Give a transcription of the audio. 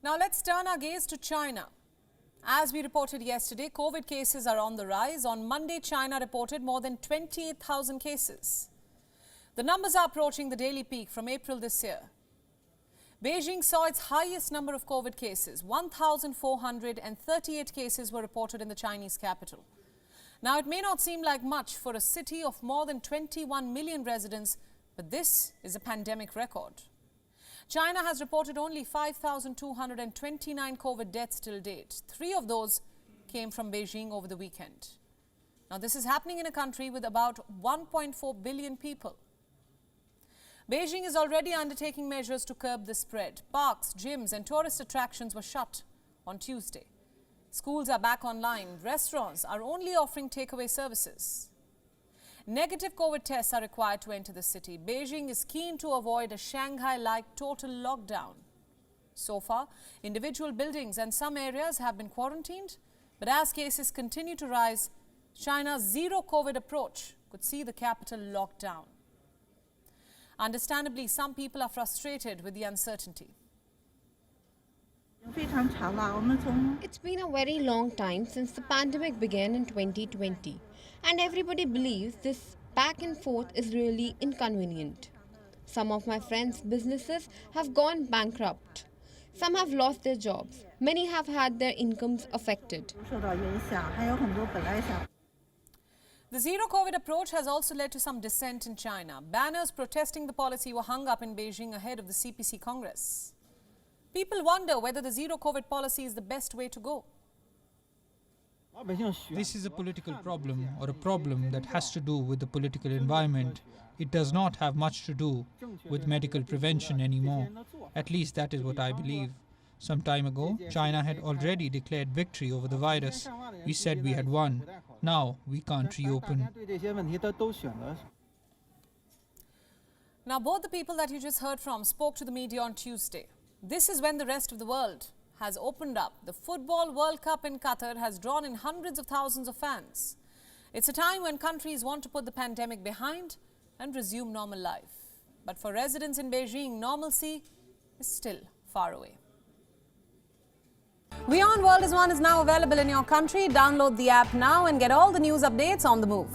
Now let's turn our gaze to China. As we reported yesterday, COVID cases are on the rise. On Monday, China reported more than 28,000 cases. The numbers are approaching the daily peak from April this year. Beijing saw its highest number of COVID cases. 1,438 cases were reported in the Chinese capital. Now, it may not seem like much for a city of more than 21 million residents, but this is a pandemic record. China has reported only 5,229 COVID deaths till date. 3 of those came from Beijing over the weekend. Now, this is happening in a country with about 1.4 billion people. Beijing is already undertaking measures to curb the spread. Parks, gyms and tourist attractions were shut on Tuesday. Schools are back online. Restaurants are only offering takeaway services. Negative COVID tests are required to enter the city. Beijing is keen to avoid a Shanghai-like total lockdown. So far, individual buildings and some areas have been quarantined. But as cases continue to rise, China's zero-COVID approach could see the capital locked down. Understandably, some people are frustrated with the uncertainty. It's been a very long time since the pandemic began in 2020, and everybody believes this back and forth is really inconvenient. Some of my friends' businesses have gone bankrupt. Some have lost their jobs. Many have had their incomes affected. The zero-COVID approach has also led to some dissent in China. Banners protesting the policy were hung up in Beijing ahead of the CPC Congress. People wonder whether the zero-COVID policy is the best way to go. This is a political problem, or a problem that has to do with the political environment. It does not have much to do with medical prevention anymore. At least that is what I believe. Some time ago, China had already declared victory over the virus. We said we had won. Now we can't reopen. Now, both the people that you just heard from spoke to the media on Tuesday. This is when the rest of the world has opened up. The Football World Cup in Qatar has drawn in hundreds of thousands of fans. It's a time when countries want to put the pandemic behind and resume normal life. But for residents in Beijing, normalcy is still far away. WION World is now available in your country. Download the app now and get all the news updates on the move.